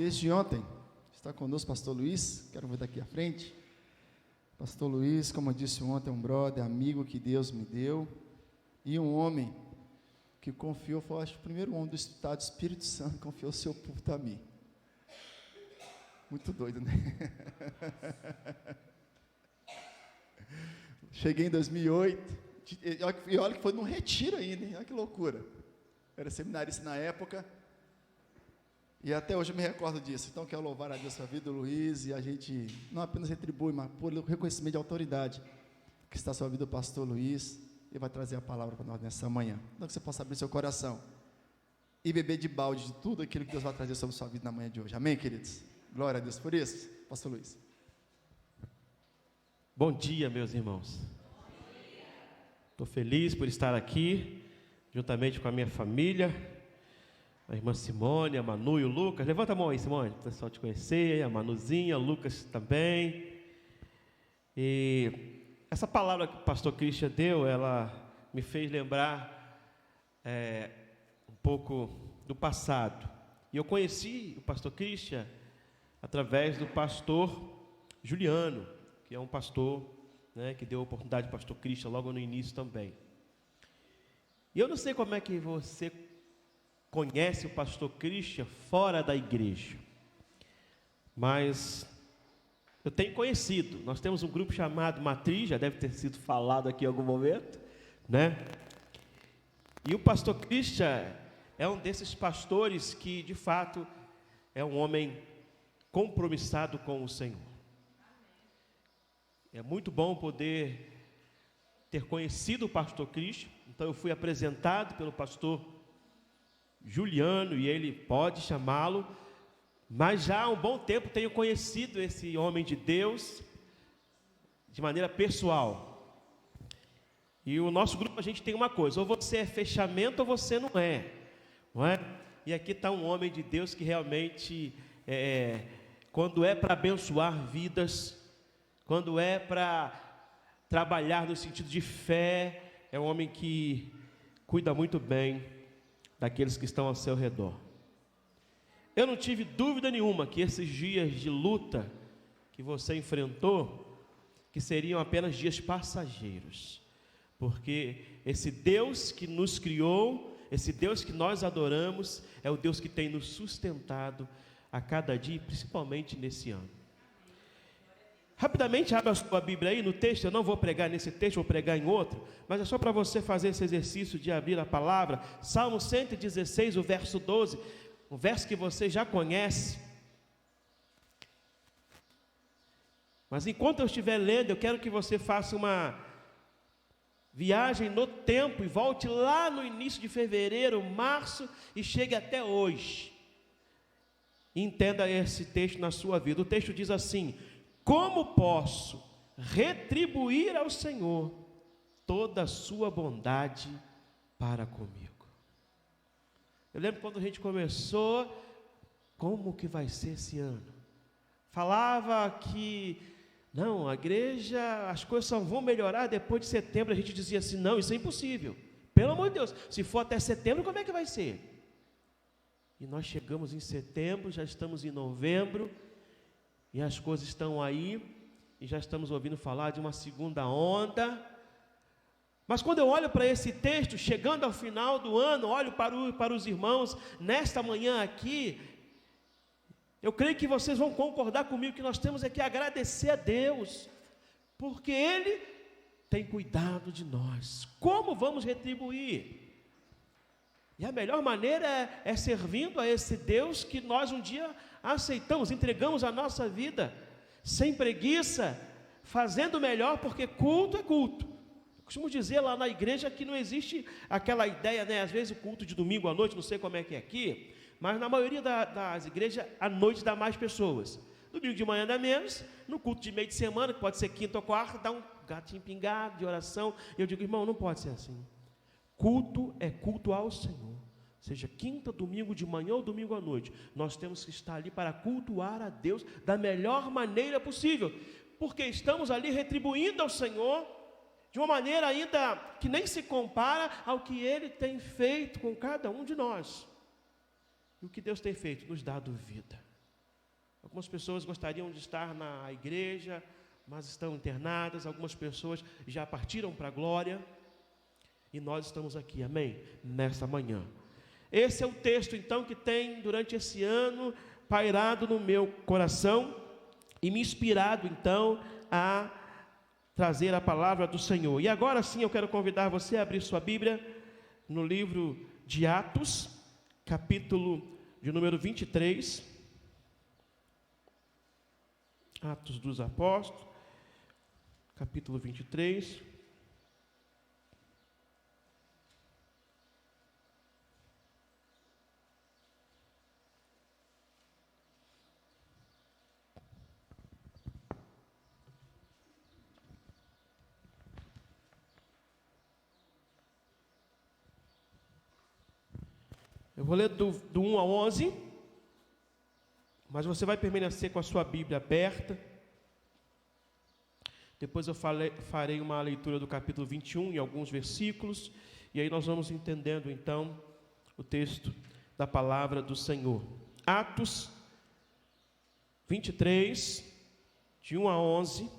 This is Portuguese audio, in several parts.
desde ontem. Está conosco o pastor Luiz, quero ver daqui à frente. Pastor Luiz, como eu disse ontem, um brother, amigo que Deus me deu, e um homem que confiou, foi acho que o primeiro homem do Estado Espírito Santo que confiou o seu púlpito a mim. Muito doido, né? Cheguei em 2008, e olha que foi num retiro ainda, hein? Olha que loucura. Era seminarista na época, e até hoje eu me recordo disso. Então quero louvar a Deus pela vida do Luiz, e a gente não apenas retribui, mas por reconhecimento de autoridade que está sobre a vida do pastor Luiz, e vai trazer a palavra para nós nessa manhã. Então que você possa abrir seu coração e beber de balde de tudo aquilo que Deus vai trazer sobre a sua vida na manhã de hoje. Amém, queridos? Glória a Deus por isso. Pastor Luiz. Bom dia, meus irmãos. Estou feliz por estar aqui, juntamente com a minha família, a irmã Simone, a Manu e o Lucas. Levanta a mão aí, Simone, para o pessoal te conhecer, a Manuzinha, o Lucas também. E essa palavra que o pastor Christian deu, ela me fez lembrar um pouco do passado. E eu conheci o pastor Christian através do pastor Juliano, que é um pastor, né, que deu a oportunidade ao pastor Christian logo no início também. E eu não sei como é que você conhece o pastor Christian fora da igreja, mas eu tenho conhecido. Nós temos um grupo chamado Matriz, já deve ter sido falado aqui em algum momento, né? E o pastor Christian é um desses pastores que, de fato, é um homem compromissado com o Senhor. É muito bom poder ter conhecido o pastor Christian. Então eu fui apresentado pelo pastor Juliano, e ele pode chamá-lo, mas já há um bom tempo tenho conhecido esse homem de Deus de maneira pessoal. E o nosso grupo, a gente tem uma coisa: ou você é fechamento ou você não é? E aqui está um homem de Deus que realmente, quando é para abençoar vidas, quando é para trabalhar no sentido de fé, é um homem que cuida muito bem daqueles que estão ao seu redor. Eu não tive dúvida nenhuma que esses dias de luta que você enfrentou, que seriam apenas dias passageiros, porque esse Deus que nos criou, esse Deus que nós adoramos, é o Deus que tem nos sustentado a cada dia, principalmente nesse ano. Rapidamente, abra a sua Bíblia aí no texto. Eu não vou pregar nesse texto, vou pregar em outro, mas é só para você fazer esse exercício de abrir a palavra. Salmo 116, o verso 12, um verso que você já conhece. Mas enquanto eu estiver lendo, eu quero que você faça uma viagem no tempo e volte lá no início de fevereiro, março, e chegue até hoje. Entenda esse texto na sua vida. O texto diz assim: como posso retribuir ao Senhor toda a sua bondade para comigo? Eu lembro quando a gente começou, como que vai ser esse ano? Falava que, não, a igreja, as coisas só vão melhorar depois de setembro. A gente dizia assim: não, isso é impossível. Pelo amor de Deus, se for até setembro, como é que vai ser? E nós chegamos em setembro, já estamos em novembro, e as coisas estão aí, e já estamos ouvindo falar de uma segunda onda. Mas quando eu olho para esse texto, chegando ao final do ano, olho para os irmãos, nesta manhã aqui, eu creio que vocês vão concordar comigo que nós temos que agradecer a Deus, porque Ele tem cuidado de nós. Como vamos retribuir? E a melhor maneira é servindo a esse Deus que nós um dia aceitamos, entregamos a nossa vida, sem preguiça, fazendo melhor, porque culto é culto. Eu costumo dizer lá na igreja que não existe aquela ideia, né? Às vezes o culto de domingo à noite, não sei como é que é aqui, mas na maioria das igrejas, à noite dá mais pessoas. Domingo de manhã dá menos, no culto de meio de semana, que pode ser quinta ou quarta, dá um gatinho pingado de oração. E eu digo: irmão, não pode ser assim. Culto é culto ao Senhor. Seja quinta, domingo de manhã ou domingo à noite, nós temos que estar ali para cultuar a Deus da melhor maneira possível, porque estamos ali retribuindo ao Senhor de uma maneira ainda que nem se compara ao que Ele tem feito com cada um de nós. E o que Deus tem feito? Nos dado vida. Algumas pessoas gostariam de estar na igreja, mas estão internadas. Algumas pessoas já partiram para a glória. E nós estamos aqui, amém? Nesta manhã. Esse é o texto, então, que tem, durante esse ano, pairado no meu coração e me inspirado, então, a trazer a palavra do Senhor. E agora sim, eu quero convidar você a abrir sua Bíblia no livro de Atos, capítulo de número 23. Atos dos Apóstolos, capítulo 23. Eu vou ler do 1 ao 11, mas você vai permanecer com a sua Bíblia aberta. Depois eu farei uma leitura do capítulo 21 em alguns versículos, e aí nós vamos entendendo então o texto da palavra do Senhor. Atos 23, de 1 a 11.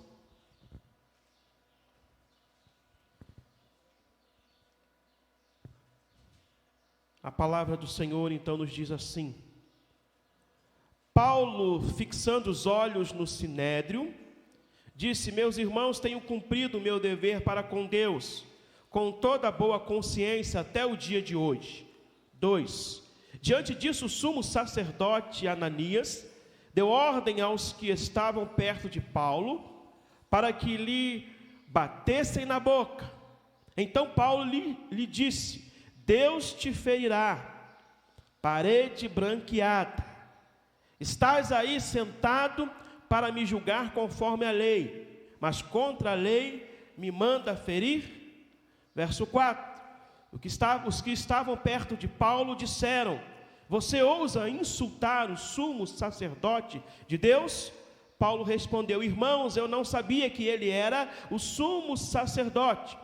A palavra do Senhor então nos diz assim: Paulo, fixando os olhos no sinédrio, disse: meus irmãos, tenho cumprido o meu dever para com Deus, com toda boa consciência até o dia de hoje. 2. Diante disso, o sumo sacerdote Ananias deu ordem aos que estavam perto de Paulo, para que lhe batessem na boca. Então Paulo lhe disse: Deus te ferirá, parede branqueada. Estás aí sentado para me julgar conforme a lei, mas contra a lei me manda ferir? Verso 4. Os que estavam perto de Paulo disseram: você ousa insultar o sumo sacerdote de Deus? Paulo respondeu: irmãos, eu não sabia que ele era o sumo sacerdote,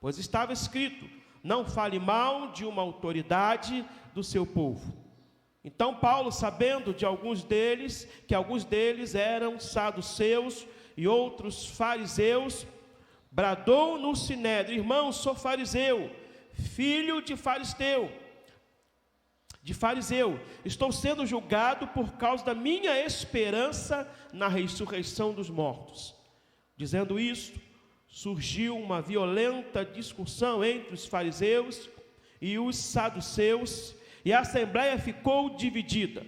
pois estava escrito: não fale mal de uma autoridade do seu povo. Então Paulo, sabendo que alguns deles eram saduceus e outros fariseus, bradou no sinédrio: irmãos, sou fariseu, filho de fariseu. Estou sendo julgado por causa da minha esperança na ressurreição dos mortos. Dizendo isto, surgiu uma violenta discussão entre os fariseus e os saduceus, e a assembleia ficou dividida.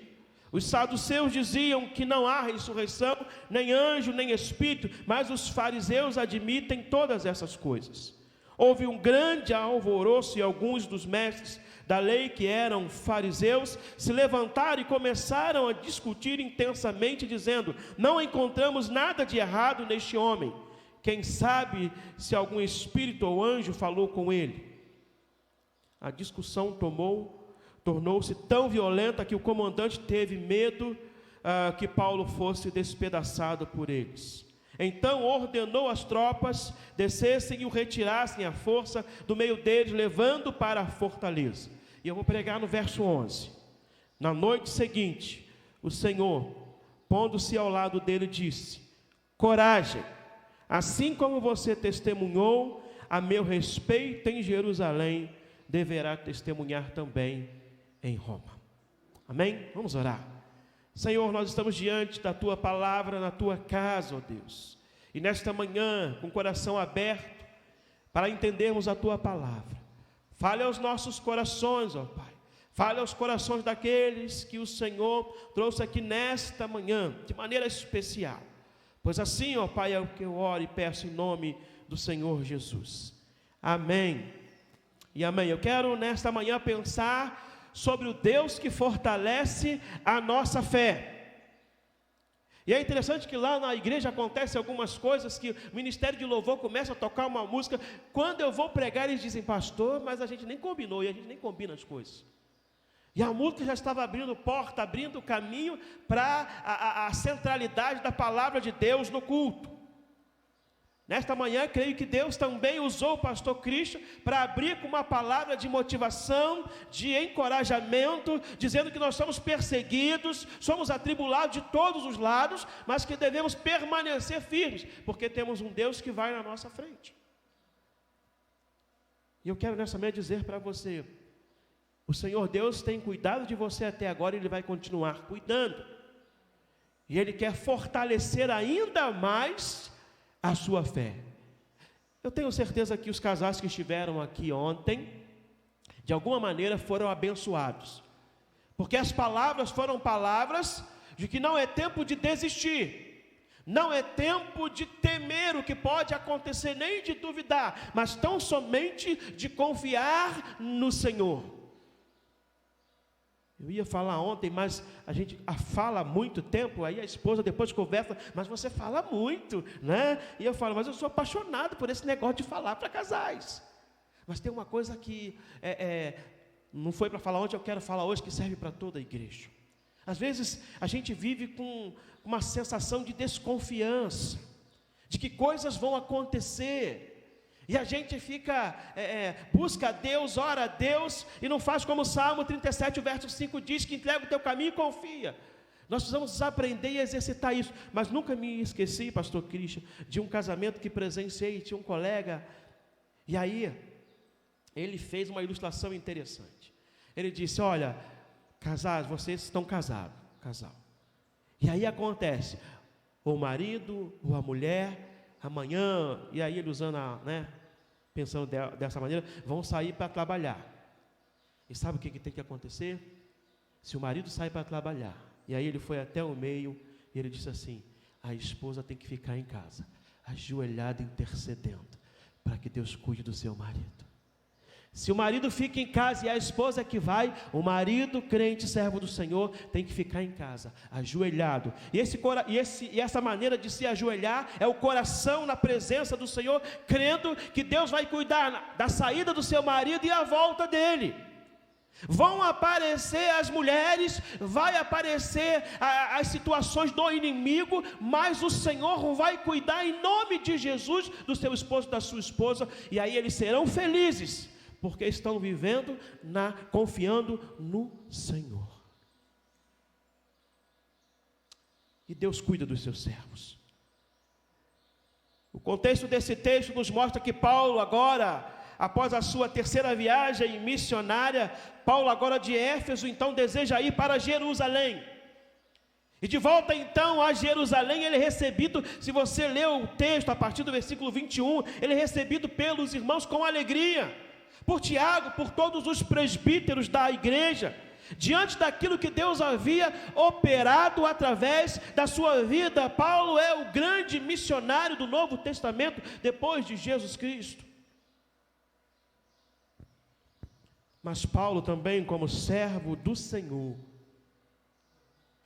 Os saduceus diziam que não há ressurreição, nem anjo, nem espírito, mas os fariseus admitem todas essas coisas. Houve um grande alvoroço e alguns dos mestres da lei, que eram fariseus, se levantaram e começaram a discutir intensamente, dizendo: não encontramos nada de errado neste homem. Quem sabe se algum espírito ou anjo falou com ele? A discussão tornou-se tão violenta que o comandante teve medo que Paulo fosse despedaçado por eles. Então ordenou às tropas descessem e o retirassem à força do meio deles, levando para a fortaleza. E eu vou pregar no verso 11. Na noite seguinte, o Senhor, pondo-se ao lado dele, disse: coragem, assim como você testemunhou a meu respeito em Jerusalém, deverá testemunhar também em Roma. Amém? Vamos orar. Senhor, nós estamos diante da Tua palavra na Tua casa, ó Deus. E nesta manhã, com o coração aberto, para entendermos a Tua palavra. Fale aos nossos corações, ó Pai. Fale aos corações daqueles que o Senhor trouxe aqui nesta manhã, de maneira especial. Pois assim, ó Pai, é o que eu oro e peço em nome do Senhor Jesus. Amém e amém. Eu quero nesta manhã pensar sobre o Deus que fortalece a nossa fé. E é interessante que lá na igreja acontecem algumas coisas que o ministério de louvor começa a tocar uma música. Quando eu vou pregar, eles dizem: pastor, mas a gente nem combinou, e a gente nem combina as coisas. E a música já estava abrindo porta, abrindo caminho para a centralidade da palavra de Deus no culto. Nesta manhã, creio que Deus também usou o pastor Cristian para abrir com uma palavra de motivação, de encorajamento, dizendo que nós somos perseguidos, somos atribulados de todos os lados, mas que devemos permanecer firmes, porque temos um Deus que vai na nossa frente. E eu quero nessa manhã dizer para você, o Senhor Deus tem cuidado de você até agora e Ele vai continuar cuidando. E Ele quer fortalecer ainda mais a sua fé. Eu tenho certeza que os casais que estiveram aqui ontem, de alguma maneira foram abençoados, porque as palavras foram palavras de que não é tempo de desistir, não é tempo de temer o que pode acontecer, nem de duvidar, mas tão somente de confiar no Senhor. Eu ia falar ontem, mas a gente fala há muito tempo, aí a esposa depois conversa, mas você fala muito, né? E eu falo, mas eu sou apaixonado por esse negócio de falar para casais. Mas tem uma coisa que não foi para falar ontem, eu quero falar hoje, que serve para toda a igreja. Às vezes a gente vive com uma sensação de desconfiança, de que coisas vão acontecer, e a gente fica, busca a Deus, ora a Deus, e não faz como o Salmo 37, o verso 5 diz, que entrega o teu caminho e confia. Nós precisamos aprender e exercitar isso. Mas nunca me esqueci, pastor Cristian, de um casamento que presenciei, tinha um colega, e aí ele fez uma ilustração interessante. Ele disse, olha, casais, vocês estão casados, casal. E aí acontece, o marido ou a mulher, amanhã, e aí ele usando pensando dessa maneira, vão sair para trabalhar. E sabe o que tem que acontecer? Se o marido sai para trabalhar, e aí ele foi até o meio, e ele disse assim, a esposa tem que ficar em casa, ajoelhada, intercedendo, para que Deus cuide do seu marido. Se o marido fica em casa e a esposa é que vai, o marido, crente, servo do Senhor, tem que ficar em casa, ajoelhado. E essa maneira de se ajoelhar é o coração na presença do Senhor, crendo que Deus vai cuidar da saída do seu marido e a volta dele. Vão aparecer as mulheres, vai aparecer as situações do inimigo, mas o Senhor vai cuidar em nome de Jesus do seu esposo e da sua esposa, e aí eles serão felizes, porque estão vivendo, confiando no Senhor. E Deus cuida dos seus servos. O contexto desse texto nos mostra que Paulo agora, após a sua terceira viagem missionária, Paulo agora de Éfeso, então deseja ir para Jerusalém. E de volta então a Jerusalém, ele é recebido, se você ler o texto a partir do versículo 21, ele é recebido pelos irmãos com alegria, por Tiago, por todos os presbíteros da igreja, diante daquilo que Deus havia operado através da sua vida. Paulo é o grande missionário do Novo Testamento, depois de Jesus Cristo. Mas Paulo também, como servo do Senhor,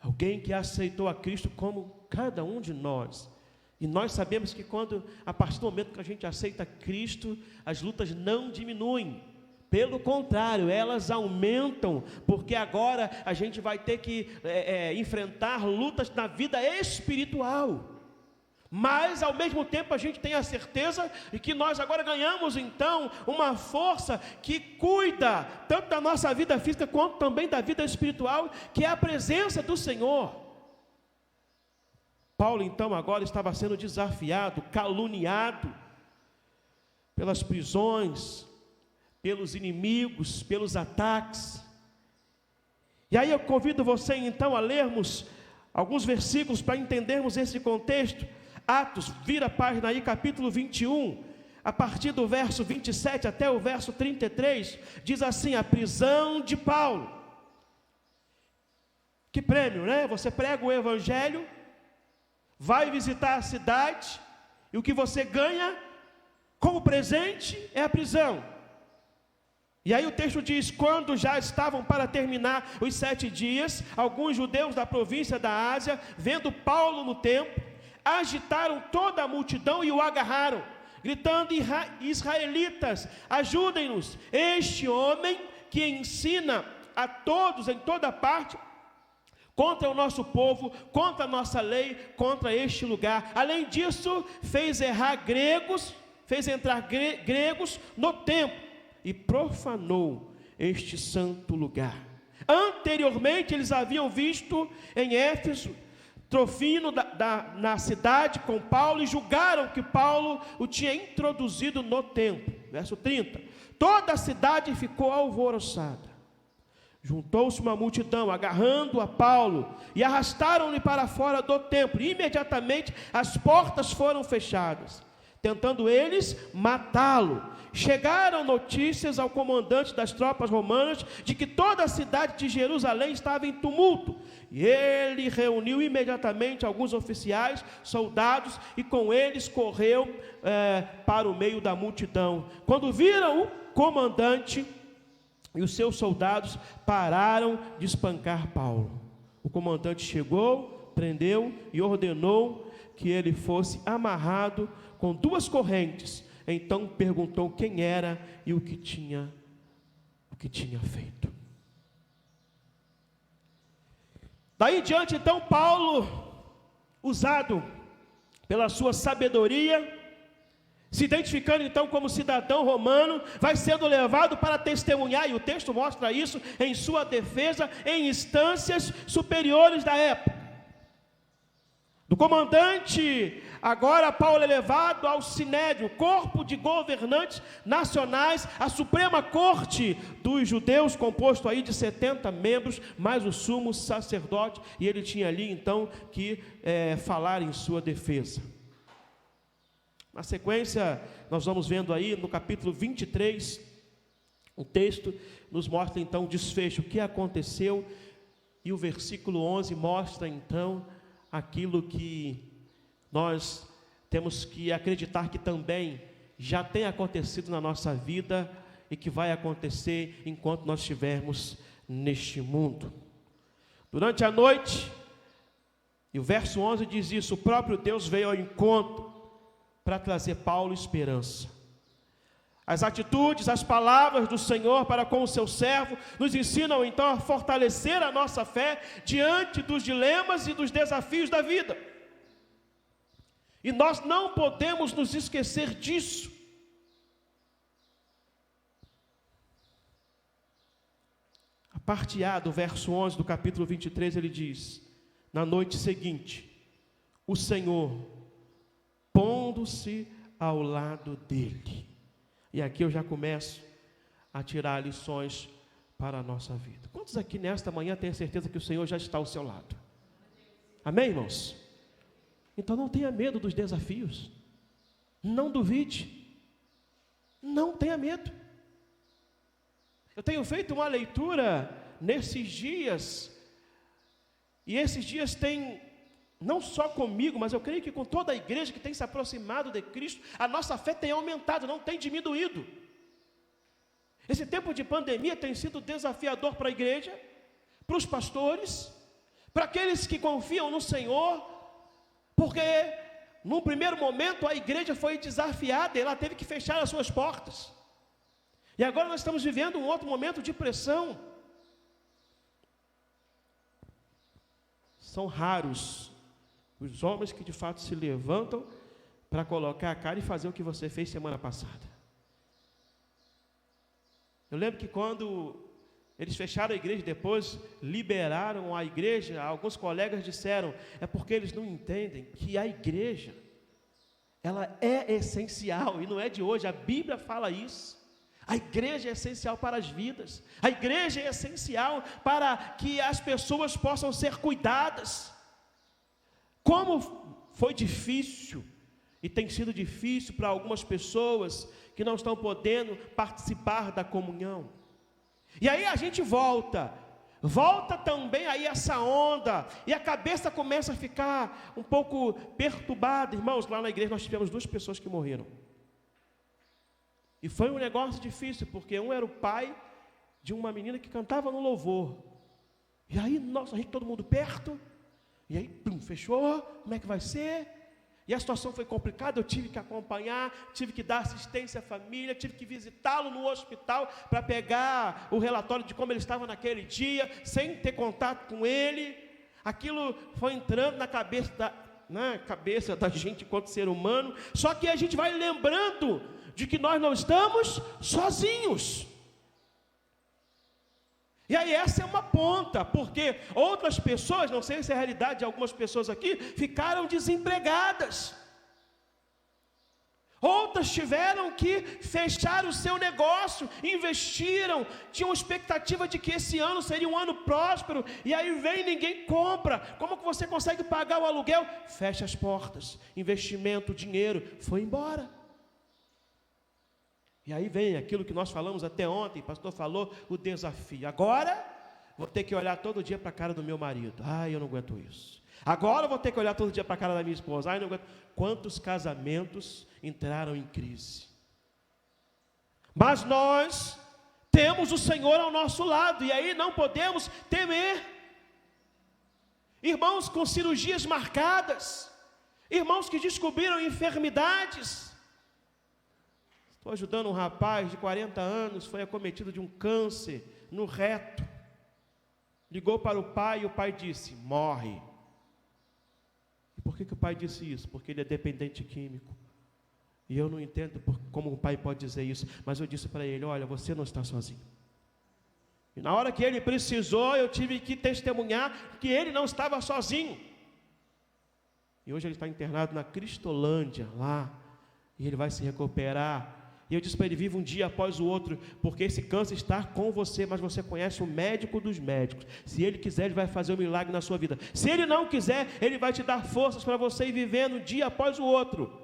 alguém que aceitou a Cristo como cada um de nós. E nós sabemos que a partir do momento que a gente aceita Cristo, as lutas não diminuem. Pelo contrário, elas aumentam, porque agora a gente vai ter que enfrentar lutas na vida espiritual. Mas, ao mesmo tempo, a gente tem a certeza de que nós agora ganhamos, então, uma força que cuida tanto da nossa vida física, quanto também da vida espiritual, que é a presença do Senhor. Paulo, então, agora estava sendo desafiado, caluniado, pelas prisões, pelos inimigos, pelos ataques. E aí eu convido você, então, a lermos alguns versículos para entendermos esse contexto. Atos, vira a página aí, capítulo 21, a partir do verso 27 até o verso 33, diz assim, a prisão de Paulo. Que prêmio, né? Você prega o evangelho, vai visitar a cidade, e o que você ganha como presente é a prisão. E aí o texto diz, quando já estavam para terminar os 7 dias, alguns judeus da província da Ásia, vendo Paulo no templo, agitaram toda a multidão e o agarraram, gritando, israelitas, ajudem-nos, este homem que ensina a todos em toda parte, contra o nosso povo, contra a nossa lei, contra este lugar. Além disso, fez entrar gregos no templo e profanou este santo lugar. Anteriormente, eles haviam visto em Éfeso Trofimo na cidade com Paulo e julgaram que Paulo o tinha introduzido no templo. Verso 30. Toda a cidade ficou alvoroçada. Juntou-se uma multidão, agarrando a Paulo, e arrastaram-lhe para fora do templo. Imediatamente as portas foram fechadas, tentando eles matá-lo. Chegaram notícias ao comandante das tropas romanas de que toda a cidade de Jerusalém estava em tumulto. E ele reuniu imediatamente alguns oficiais, soldados, e com eles correu para o meio da multidão. Quando viram o comandante e os seus soldados, pararam de espancar Paulo. O comandante chegou, prendeu e ordenou que ele fosse amarrado com 2 correntes. Então perguntou quem era e o que tinha feito. Daí em diante, então, Paulo, usado pela sua sabedoria, se identificando então como cidadão romano, vai sendo levado para testemunhar, e o texto mostra isso em sua defesa, em instâncias superiores da época. Do comandante, agora Paulo é levado ao Sinédrio, corpo de governantes nacionais, a Suprema Corte dos judeus, composto aí de 70 membros, mais o sumo sacerdote, e ele tinha ali então que falar em sua defesa. Na sequência, nós vamos vendo aí no capítulo 23, o texto nos mostra então o desfecho, o que aconteceu, e o versículo 11 mostra então aquilo que nós temos que acreditar que também já tem acontecido na nossa vida e que vai acontecer enquanto nós estivermos neste mundo. Durante a noite, e o verso 11 diz isso, o próprio Deus veio ao encontro para trazer Paulo esperança. As atitudes, as palavras do Senhor para com o seu servo nos ensinam então a fortalecer a nossa fé diante dos dilemas e dos desafios da vida. E nós não podemos nos esquecer disso. A parte A do verso 11 do capítulo 23, ele diz: na noite seguinte, o Senhor, pondo-se ao lado dele. E aqui eu já começo a tirar lições para a nossa vida. Quantos aqui nesta manhã têm certeza que o Senhor já está ao seu lado? Amém, irmãos? Então não tenha medo dos desafios. Não duvide. Não tenha medo. Eu tenho feito uma leitura nesses dias, e esses dias têm, não só comigo, mas eu creio que com toda a igreja que tem se aproximado de Cristo, a nossa fé tem aumentado, não tem diminuído. Esse tempo de pandemia tem sido desafiador para a igreja, para os pastores, para aqueles que confiam no Senhor, porque num primeiro momento a igreja foi desafiada, ela teve que fechar as suas portas. E agora nós estamos vivendo um outro momento de pressão. São raros os homens que de fato se levantam para colocar a cara e fazer o que você fez semana passada. Eu lembro que quando eles fecharam a igreja, depois liberaram a igreja, alguns colegas disseram, é porque eles não entendem que a igreja, ela é essencial, e não é de hoje, a Bíblia fala isso. A igreja é essencial para as vidas, a igreja é essencial para que as pessoas possam ser cuidadas. Como foi difícil, e tem sido difícil para algumas pessoas que não estão podendo participar da comunhão. E aí a gente volta também aí essa onda, e a cabeça começa a ficar um pouco perturbada. Irmãos, lá na igreja nós tivemos 2 pessoas que morreram. E foi um negócio difícil, porque um era o pai de uma menina que cantava no louvor. E aí, nossa, a gente todo mundo perto, e aí, fechou, como é que vai ser? E a situação foi complicada, eu tive que acompanhar, tive que dar assistência à família, tive que visitá-lo no hospital para pegar o relatório de como ele estava naquele dia, sem ter contato com ele. aquilo foi entrando na cabeça da gente enquanto ser humano, só que a gente vai lembrando de que nós não estamos sozinhos. E aí essa é uma ponta, porque outras pessoas, não sei se é a realidade de algumas pessoas aqui, ficaram desempregadas. Outras tiveram que fechar o seu negócio, investiram, tinham expectativa de que esse ano seria um ano próspero, e aí vem ninguém compra. Como que você consegue pagar o aluguel? Fecha as portas, investimento, dinheiro, foi embora. E aí vem aquilo que nós falamos até ontem, o pastor falou, o desafio. Agora, vou ter que olhar todo dia para a cara do meu marido. Ai, eu não aguento isso. Agora eu vou ter que olhar todo dia para a cara da minha esposa. Ai, não aguento. Quantos casamentos entraram em crise? Mas nós temos o Senhor ao nosso lado, e aí não podemos temer. Irmãos com cirurgias marcadas, irmãos que descobriram enfermidades. Estou ajudando um rapaz de 40 anos, foi acometido de um câncer no reto. Ligou para o pai e o pai disse, morre. E por que o pai disse isso? Porque ele é dependente químico. E eu não entendo como o pai pode dizer isso, mas eu disse para ele, olha, você não está sozinho. E na hora que ele precisou, eu tive que testemunhar que ele não estava sozinho. E hoje ele está internado na Cristolândia, lá, e ele vai se recuperar. E eu disse para ele, viva um dia após o outro, porque esse câncer está com você, mas você conhece o médico dos médicos. Se ele quiser, ele vai fazer um milagre na sua vida. Se ele não quiser, ele vai te dar forças para você ir vivendo um dia após o outro.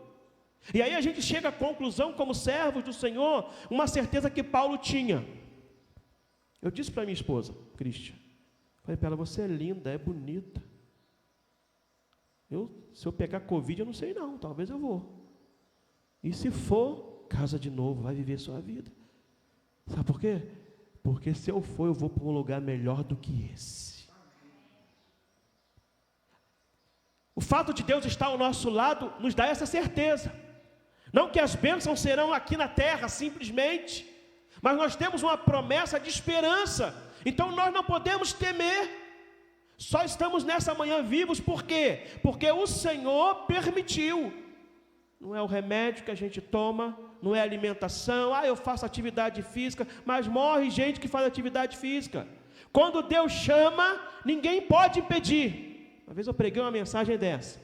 E aí a gente chega à conclusão, como servos do Senhor, uma certeza que Paulo tinha. Eu disse para minha esposa, Cristian, falei para ela, você é linda, é bonita. Se eu pegar Covid, eu não sei não, talvez eu vou. E se for, casa de novo, vai viver sua vida. Sabe por quê? Porque se eu for, eu vou para um lugar melhor do que esse. O fato de Deus estar ao nosso lado nos dá essa certeza. Não que as bênçãos serão aqui na terra, simplesmente, mas nós temos uma promessa de esperança. Então nós não podemos temer. Só estamos nessa manhã vivos, por quê? Porque o Senhor permitiu. Não é o remédio que a gente toma, não é a alimentação, eu faço atividade física, mas morre gente que faz atividade física. Quando Deus chama, ninguém pode impedir. Uma vez eu preguei uma mensagem dessa.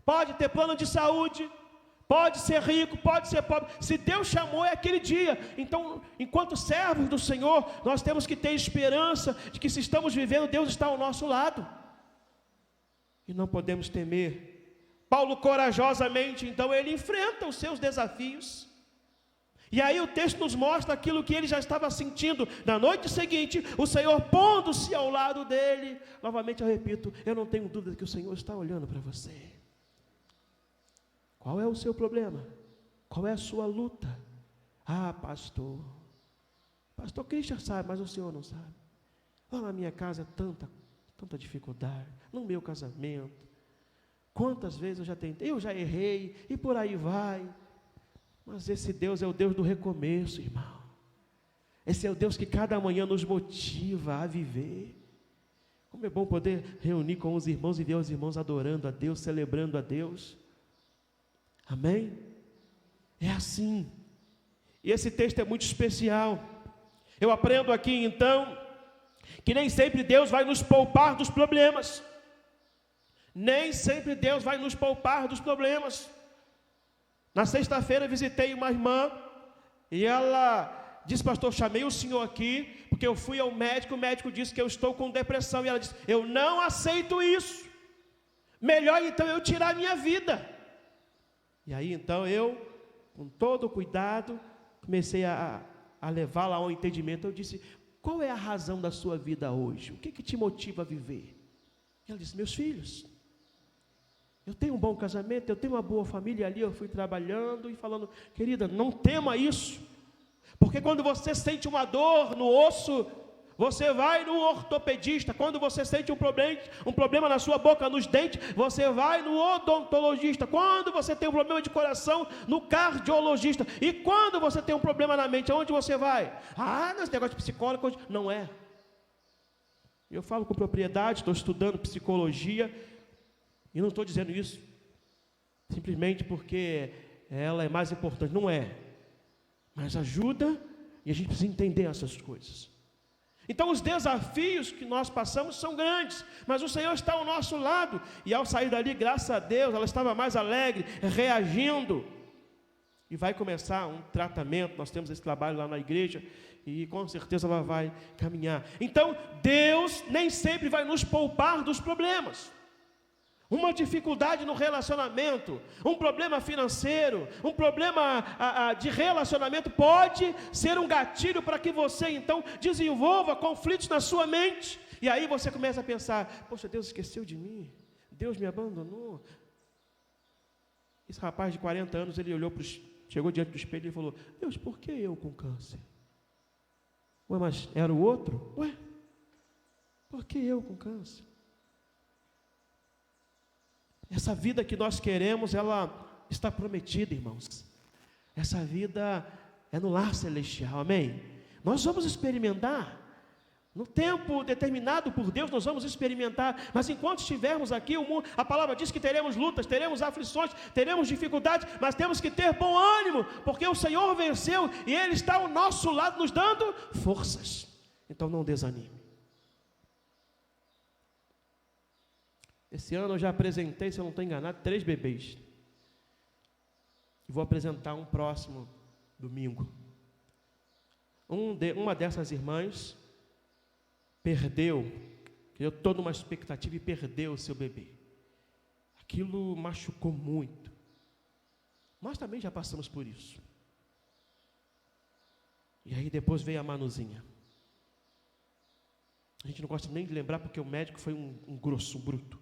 Pode ter plano de saúde, pode ser rico, pode ser pobre. Se Deus chamou, é aquele dia. Então, enquanto servos do Senhor, nós temos que ter esperança de que se estamos vivendo, Deus está ao nosso lado. E não podemos temer. Paulo corajosamente, então, ele enfrenta os seus desafios. E aí o texto nos mostra aquilo que ele já estava sentindo. Na noite seguinte, o Senhor pondo-se ao lado dele. Novamente eu repito, eu não tenho dúvida que o Senhor está olhando para você. Qual é o seu problema? Qual é a sua luta? Pastor Cristian sabe, mas o senhor não sabe. Lá na minha casa tanta dificuldade, no meu casamento. Quantas vezes eu já tentei, eu já errei, e por aí vai. Mas esse Deus é o Deus do recomeço, irmão. Esse é o Deus que cada manhã nos motiva a viver. Como é bom poder reunir com os irmãos e ver os irmãos adorando a Deus, celebrando a Deus. Amém? É assim. E esse texto é muito especial. Eu aprendo aqui então, que nem sempre Deus vai nos poupar dos problemas. Nem sempre Deus vai nos poupar dos problemas. Na sexta-feira visitei uma irmã e ela disse, pastor, chamei o senhor aqui porque eu fui ao médico, o médico disse que eu estou com depressão. E ela disse, eu não aceito isso. Melhor então eu tirar a minha vida. E aí então eu, com todo o cuidado, comecei a levá-la ao entendimento. Eu disse, qual é a razão da sua vida hoje? O que te motiva a viver? E ela disse, meus filhos. Eu tenho um bom casamento, eu tenho uma boa família. Ali eu fui trabalhando e falando, querida, não tema isso, porque quando você sente uma dor no osso, você vai no ortopedista. Quando você sente um problema na sua boca, nos dentes, você vai no odontologista. Quando você tem um problema de coração, no cardiologista. E quando você tem um problema na mente, aonde você vai? Nesse negócio de psicólogo, não é. Eu falo com propriedade, estou estudando psicologia, e não estou dizendo isso simplesmente porque ela é mais importante, não é. Mas ajuda, e a gente precisa entender essas coisas. Então os desafios que nós passamos são grandes, mas o Senhor está ao nosso lado, e ao sair dali, graças a Deus, ela estava mais alegre, reagindo, e vai começar um tratamento. Nós temos esse trabalho lá na igreja, e com certeza ela vai caminhar. Então Deus nem sempre vai nos poupar dos problemas. Uma dificuldade no relacionamento, um problema financeiro, um problema de relacionamento pode ser um gatilho para que você então desenvolva conflitos na sua mente. E aí você começa a pensar: poxa, Deus esqueceu de mim, Deus me abandonou. Esse rapaz de 40 anos, ele chegou diante do espelho e falou: Deus, por que eu com câncer? Ué, mas era o outro? Ué, por que eu com câncer? Essa vida que nós queremos, ela está prometida, irmãos. Essa vida é no lar celestial, amém? Nós vamos experimentar, no tempo determinado por Deus, nós vamos experimentar, mas enquanto estivermos aqui, a palavra diz que teremos lutas, teremos aflições, teremos dificuldades, mas temos que ter bom ânimo, porque o Senhor venceu, e Ele está ao nosso lado, nos dando forças. Então não desanime. Esse ano eu já apresentei, se eu não estou enganado, 3 bebês. E vou apresentar um próximo domingo. Uma dessas irmãs perdeu, criou toda uma expectativa e perdeu o seu bebê. Aquilo machucou muito. Nós também já passamos por isso. E aí depois veio a Manuzinha. A gente não gosta nem de lembrar, porque o médico foi um grosso, um bruto.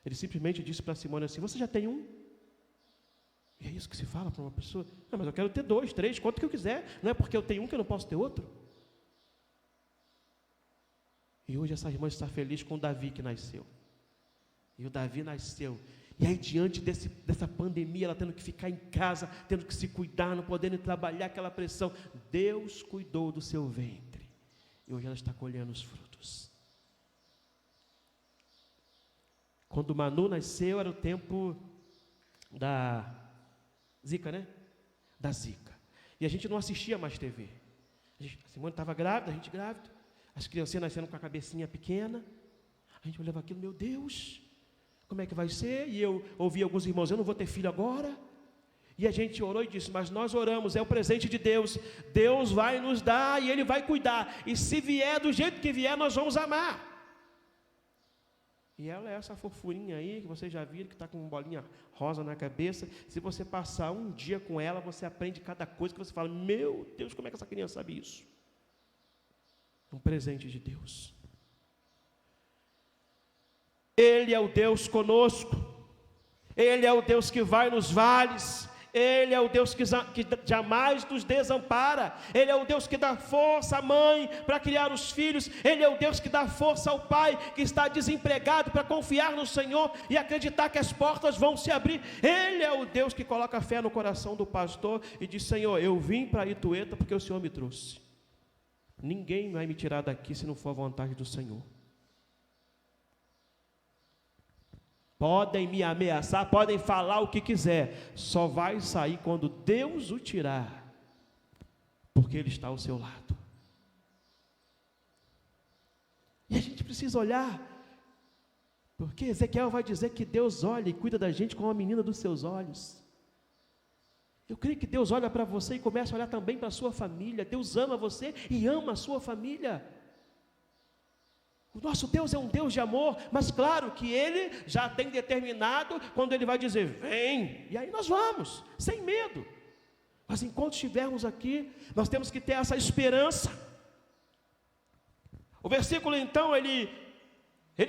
Ele simplesmente disse para Simone assim: você já tem um? E é isso que se fala para uma pessoa? Não, mas eu quero ter 2, 3, quanto que eu quiser. Não é porque eu tenho um que eu não posso ter outro. E hoje essa irmã está feliz com o Davi que nasceu. E o Davi nasceu. E aí diante dessa pandemia, ela tendo que ficar em casa, tendo que se cuidar, não podendo trabalhar, aquela pressão, Deus cuidou do seu ventre. E hoje ela está colhendo os frutos. Quando Manu nasceu, era o tempo da Zika, né? Da Zika. E a gente não assistia mais TV. A Simone estava grávida, a gente grávida. As criancinhas nascendo com a cabecinha pequena. A gente olhava aquilo: meu Deus, como é que vai ser? E eu ouvi alguns irmãos: eu não vou ter filho agora. E a gente orou e disse: mas nós oramos, é o presente de Deus. Deus vai nos dar e Ele vai cuidar. E se vier do jeito que vier, nós vamos amar. E ela é essa fofurinha aí, que vocês já viram, que está com uma bolinha rosa na cabeça. Se você passar um dia com ela, você aprende cada coisa que você fala: meu Deus, como é que essa criança sabe isso? Um presente de Deus. Ele é o Deus conosco. Ele é o Deus que vai nos vales. Ele é o Deus que jamais nos desampara. Ele é o Deus que dá força à mãe para criar os filhos. Ele é o Deus que dá força ao pai que está desempregado para confiar no Senhor e acreditar que as portas vão se abrir. Ele é o Deus que coloca fé no coração do pastor e diz: Senhor, eu vim para Itueta porque o Senhor me trouxe. Ninguém vai me tirar daqui se não for a vontade do Senhor. Podem me ameaçar, podem falar o que quiser, só vai sair quando Deus o tirar, porque Ele está ao seu lado. E a gente precisa olhar, porque Ezequiel vai dizer que Deus olha e cuida da gente como a menina dos seus olhos. Eu creio que Deus olha para você e começa a olhar também para a sua família. Deus ama você e ama a sua família. O nosso Deus é um Deus de amor, mas claro que Ele já tem determinado quando Ele vai dizer: vem, e aí nós vamos, sem medo. Mas enquanto estivermos aqui, nós temos que ter essa esperança. O versículo então, ele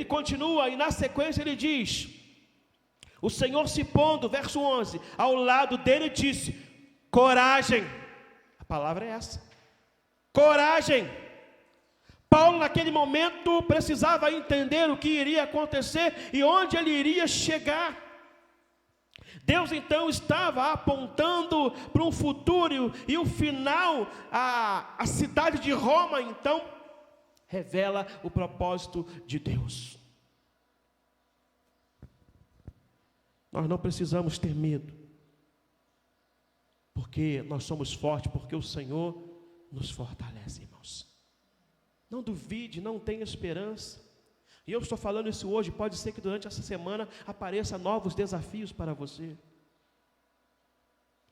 continua, e na sequência ele diz: o Senhor se pondo, verso 11, ao lado dele disse: coragem. A palavra é essa, coragem. Paulo naquele momento precisava entender o que iria acontecer e onde ele iria chegar. Deus então estava apontando para um futuro e o final, a cidade de Roma então revela o propósito de Deus. Nós não precisamos ter medo, porque nós somos fortes, porque o Senhor nos fortalece, irmãos. Não duvide, não tenha esperança. E eu estou falando isso hoje, pode ser que durante essa semana apareçam novos desafios para você,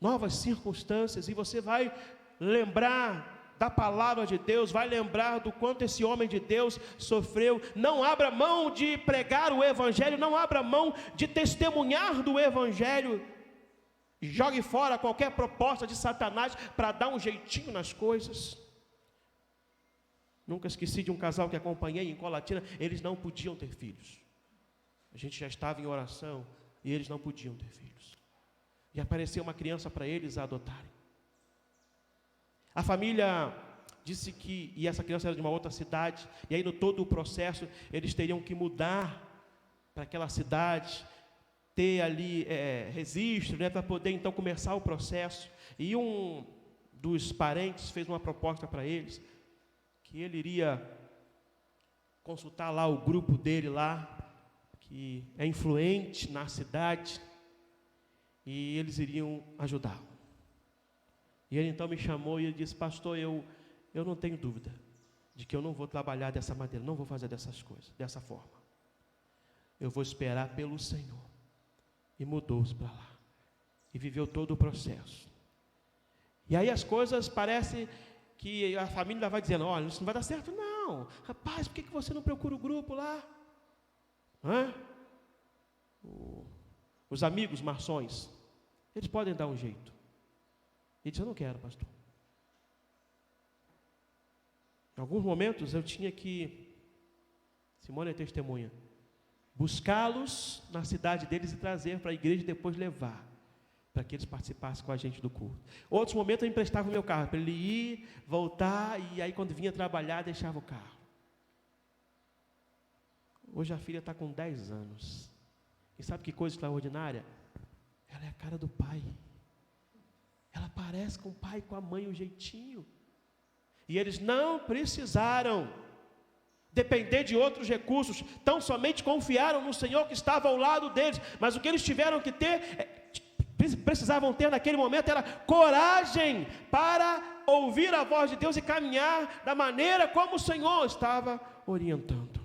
novas circunstâncias, e você vai lembrar da palavra de Deus, vai lembrar do quanto esse homem de Deus sofreu. Não abra mão de pregar o Evangelho, não abra mão de testemunhar do Evangelho. Jogue fora qualquer proposta de Satanás para dar um jeitinho nas coisas. Nunca esqueci de um casal que acompanhei em Colatina, eles não podiam ter filhos. A gente já estava em oração e eles não podiam ter filhos. E apareceu uma criança para eles a adotarem. A família disse que, e essa criança era de uma outra cidade, e aí no todo o processo eles teriam que mudar para aquela cidade, ter ali registro, né, para poder então começar o processo. E um dos parentes fez uma proposta para eles, que ele iria consultar lá o grupo dele lá, que é influente na cidade, e eles iriam ajudá-lo. E ele então me chamou e ele disse: pastor, eu não tenho dúvida de que eu não vou trabalhar dessa maneira, não vou fazer dessas coisas, dessa forma. Eu vou esperar pelo Senhor. E mudou-se para lá. E viveu todo o processo. E aí as coisas parece que a família vai dizendo: olha, isso não vai dar certo não. Rapaz, por que você não procura o grupo lá? Os amigos maçons, eles podem dar um jeito. Ele disse: eu não quero, pastor. Em alguns momentos eu tinha que, Simone é testemunha, buscá-los na cidade deles e trazer para a igreja e depois levar, para que eles participassem com a gente do culto. Outros momentos eu emprestava o meu carro para ele ir, voltar, e aí quando vinha trabalhar deixava o carro. Hoje a filha está com 10 anos. E sabe que coisa extraordinária? Ela é a cara do pai. Ela parece com o pai e com a mãe, um jeitinho. E eles não precisaram depender de outros recursos, tão somente confiaram no Senhor que estava ao lado deles. Mas o que eles tiveram que ter, precisavam ter naquele momento, era coragem para ouvir a voz de Deus e caminhar da maneira como o Senhor estava orientando.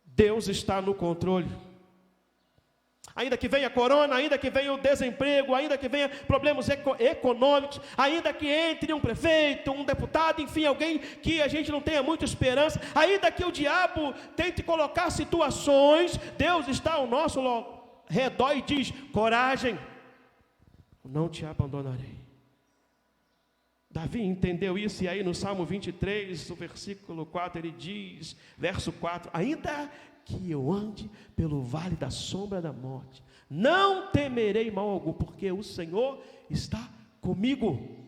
Deus está no controle. Ainda que venha corona, ainda que venha o desemprego, ainda que venha problemas econômicos, ainda que entre um prefeito, um deputado, enfim, alguém que a gente não tenha muita esperança, ainda que o diabo tente colocar situações, Deus está ao nosso redor e diz: coragem, não te abandonarei. Davi entendeu isso, e aí no Salmo 23, o versículo 4, ele diz, verso 4, ainda que eu ande pelo vale da sombra da morte, não temerei mal algum, porque o Senhor está comigo.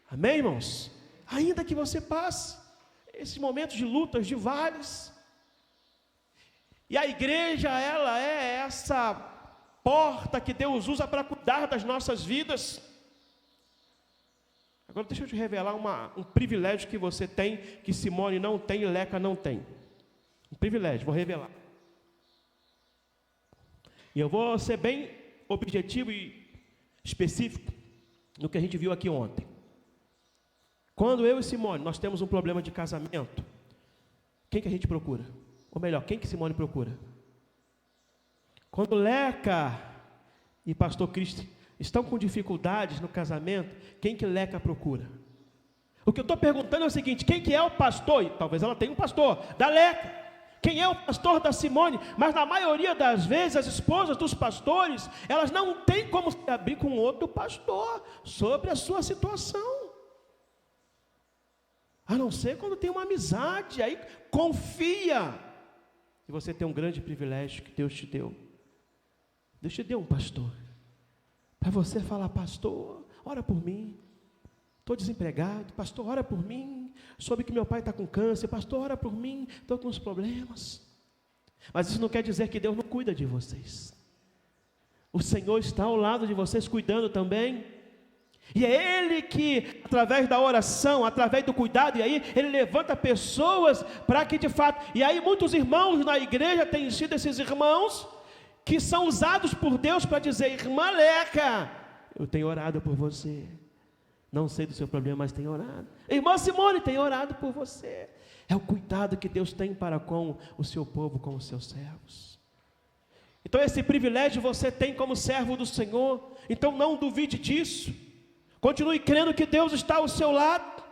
Amém, irmãos? Ainda que você passe esses momentos de lutas, de vales, e a igreja, ela é essa porta que Deus usa para cuidar das nossas vidas. Agora deixa eu te revelar um privilégio que você tem, que Simone não tem e Leca não tem. Um privilégio, vou revelar. E eu vou ser bem objetivo e específico no que a gente viu aqui ontem. Quando eu e Simone, nós temos um problema de casamento, quem que a gente procura? Ou melhor, quem que Simone procura? Quando Leca e pastor Cristo estão com dificuldades no casamento, quem que Leca procura? O que eu estou perguntando é o seguinte: quem que é o pastor? E talvez ela tenha um pastor, da Leca. Quem é o pastor da Simone? Mas na maioria das vezes, as esposas dos pastores, elas não têm como se abrir com outro pastor sobre a sua situação. A não ser quando tem uma amizade, aí confia. E você tem um grande privilégio que Deus te deu. Deus te deu um pastor. Para você falar: pastor, ora por mim. Estou desempregado, pastor, ora por mim. Soube que meu pai está com câncer, pastor, ora por mim. Estou com uns problemas. Mas isso não quer dizer que Deus não cuida de vocês. O Senhor está ao lado de vocês, cuidando também. E é Ele que, através da oração, através do cuidado, e aí Ele levanta pessoas para que de fato, e aí muitos irmãos na igreja têm sido esses irmãos que são usados por Deus para dizer: irmã Leca, eu tenho orado por você, não sei do seu problema, mas tenho orado. Irmã Simone, tenho orado por você. É o cuidado que Deus tem para com o seu povo, com os seus servos. Então esse privilégio você tem como servo do Senhor, então não duvide disso. Continue crendo que Deus está ao seu lado.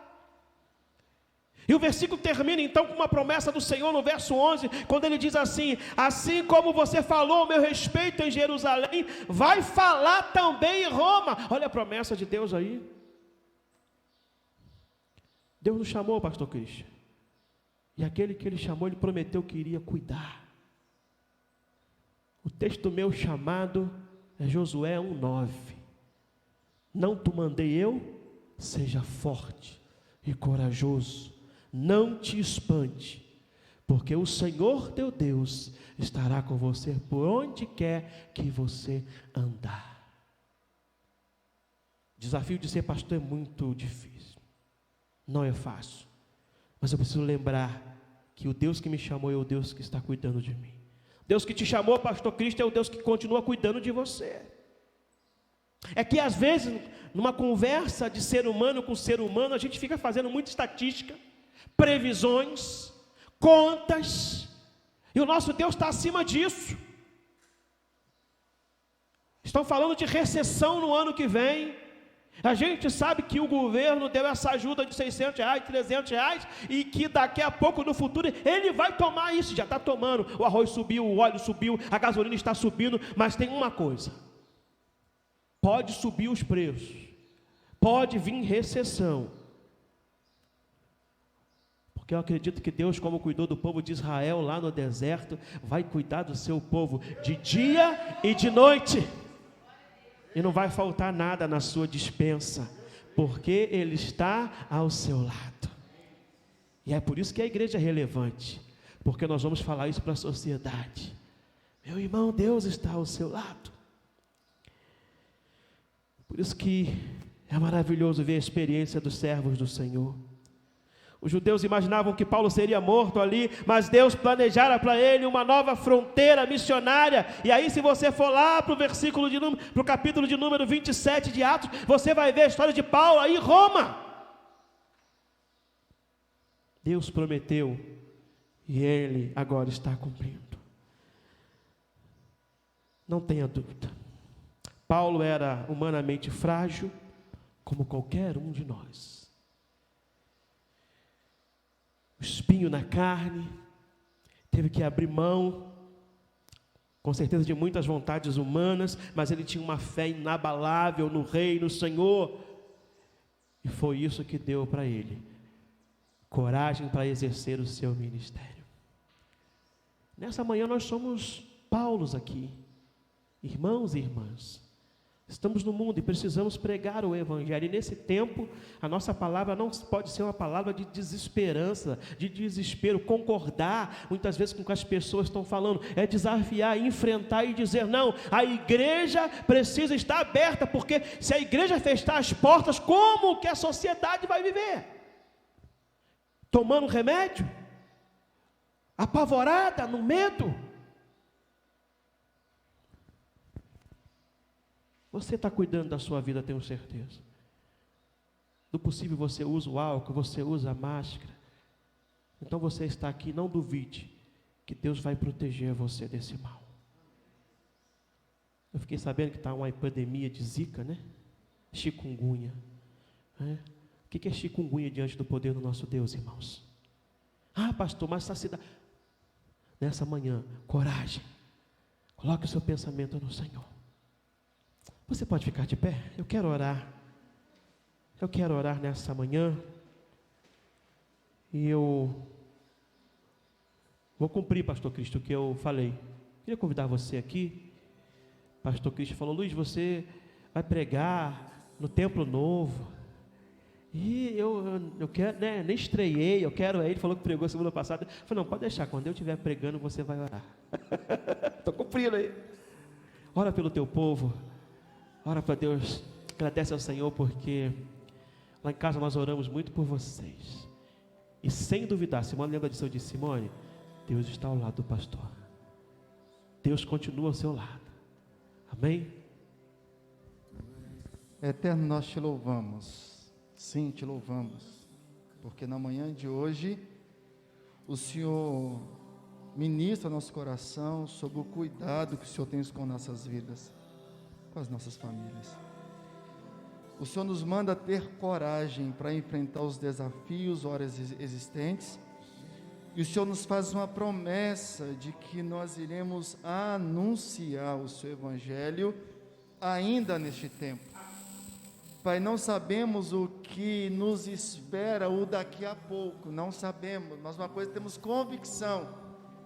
E o versículo termina então com uma promessa do Senhor no verso 11, quando ele diz assim: assim como você falou a meu respeito em Jerusalém, vai falar também em Roma. Olha a promessa de Deus aí. Deus nos chamou, pastor Cristian, e aquele que Ele chamou, Ele prometeu que iria cuidar. O texto do meu chamado é Josué 1:9. Não te mandei eu? Seja forte e corajoso, não te espante, porque o Senhor teu Deus estará com você por onde quer que você andar. O desafio de ser pastor é muito difícil, não é fácil, mas eu preciso lembrar que o Deus que me chamou é o Deus que está cuidando de mim. Deus que te chamou, pastor Cristo, é o Deus que continua cuidando de você. É que às vezes, numa conversa de ser humano com ser humano, a gente fica fazendo muita estatística, previsões, contas, e o nosso Deus está acima disso. Estão falando de recessão no ano que vem. A gente sabe que o governo deu essa ajuda de R$600, R$300, e que daqui a pouco, no futuro, ele vai tomar isso, já está tomando. O arroz subiu, o óleo subiu, a gasolina está subindo, mas tem uma coisa: pode subir os preços, pode vir recessão, porque eu acredito que Deus, como cuidou do povo de Israel lá no deserto, vai cuidar do seu povo de dia e de noite. E não vai faltar nada na sua despensa, porque Ele está ao seu lado. E é por isso que a igreja é relevante, porque nós vamos falar isso para a sociedade. Meu irmão, Deus está ao seu lado. Por isso que é maravilhoso ver a experiência dos servos do Senhor. Os judeus imaginavam que Paulo seria morto ali, mas Deus planejara para ele uma nova fronteira missionária. E aí, se você for lá para o capítulo de número 27 de Atos, você vai ver a história de Paulo aí em Roma. Deus prometeu e Ele agora está cumprindo. Não tenha dúvida. Paulo era humanamente frágil, como qualquer um de nós. O espinho na carne, teve que abrir mão, com certeza, de muitas vontades humanas, mas ele tinha uma fé inabalável no Rei, no Senhor, e foi isso que deu para ele coragem para exercer o seu ministério. Nessa manhã nós somos Paulos aqui, irmãos e irmãs. Estamos no mundo e precisamos pregar o Evangelho. E nesse tempo, a nossa palavra não pode ser uma palavra de desesperança, de desespero, concordar muitas vezes com o que as pessoas estão falando. É desafiar, enfrentar e dizer: não, a igreja precisa estar aberta, porque se a igreja fechar as portas, como que a sociedade vai viver? Tomando remédio? Apavorada, no medo? Você está cuidando da sua vida, tenho certeza. Do possível você usa o álcool, você usa a máscara. Então você está aqui, não duvide que Deus vai proteger você desse mal. Eu fiquei sabendo que está uma epidemia de zika, né? Chikungunya. O que é chikungunya diante do poder do nosso Deus, irmãos? Ah, pastor, mas essa cidade... Nessa manhã, coragem. Coloque o seu pensamento no Senhor. Você pode ficar de pé? Eu quero orar. Eu quero orar nessa manhã. E eu vou cumprir, pastor Cristo, o que eu falei. Queria convidar você aqui. Pastor Cristo falou: Luiz, você vai pregar no Templo Novo. E eu quero, né, nem estreiei, eu quero. Aí ele falou que pregou semana passada. Eu falei: não, pode deixar, quando eu estiver pregando, você vai orar. Estou cumprindo aí. Ora pelo teu povo. Ora para Deus Agradece ao Senhor porque lá em casa nós oramos muito por vocês. E sem duvidar, Simone lembra disso, eu disse, Simone, Deus está ao lado do pastor. Deus continua ao seu lado. Amém? Eterno, nós te louvamos. Sim, te louvamos. Porque na manhã de hoje, o Senhor ministra nosso coração sobre o cuidado que o Senhor tem com nossas vidas, com as nossas famílias. O Senhor nos manda ter coragem para enfrentar os desafios, horas existentes, e o Senhor nos faz uma promessa de que nós iremos anunciar o seu Evangelho ainda neste tempo. Pai, não sabemos o que nos espera o daqui a pouco, não sabemos, mas uma coisa, temos convicção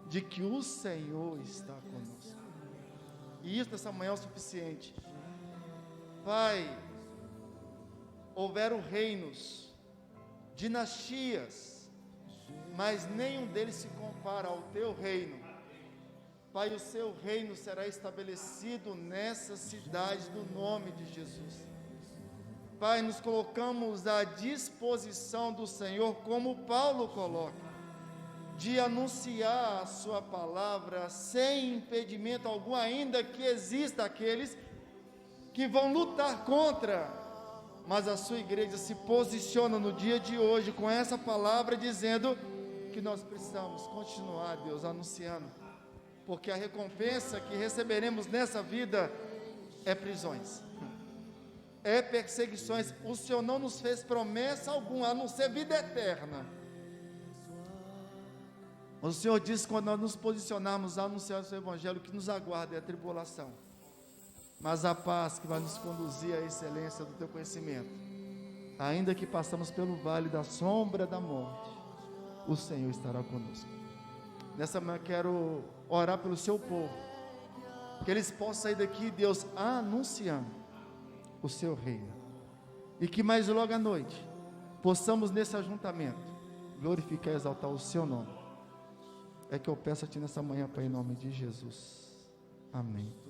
de que o Senhor está conosco, e isso nessa manhã é o suficiente. Pai, houveram reinos, dinastias, mas nenhum deles se compara ao teu reino. Pai, o seu reino será estabelecido nessa cidade, no nome de Jesus. Pai, nos colocamos à disposição do Senhor, como Paulo coloca, de anunciar a sua palavra sem impedimento algum, ainda que exista aqueles que vão lutar contra, mas a sua igreja se posiciona no dia de hoje com essa palavra, dizendo que nós precisamos continuar, Deus, anunciando, porque a recompensa que receberemos nessa vida é prisões, é perseguições. O Senhor não nos fez promessa alguma, a não ser vida eterna. O Senhor disse, quando nós nos posicionarmos a anunciar o seu Evangelho, que nos aguarda é a tribulação, mas a paz que vai nos conduzir à excelência do teu conhecimento. Ainda que passamos pelo vale da sombra da morte, o Senhor estará conosco. Nessa manhã quero orar pelo seu povo, que eles possam sair daqui, Deus, anunciando o seu reino, e que mais logo à noite possamos nesse ajuntamento glorificar e exaltar o seu nome. É que eu peço a ti nessa manhã, Pai, em nome de Jesus. Amém.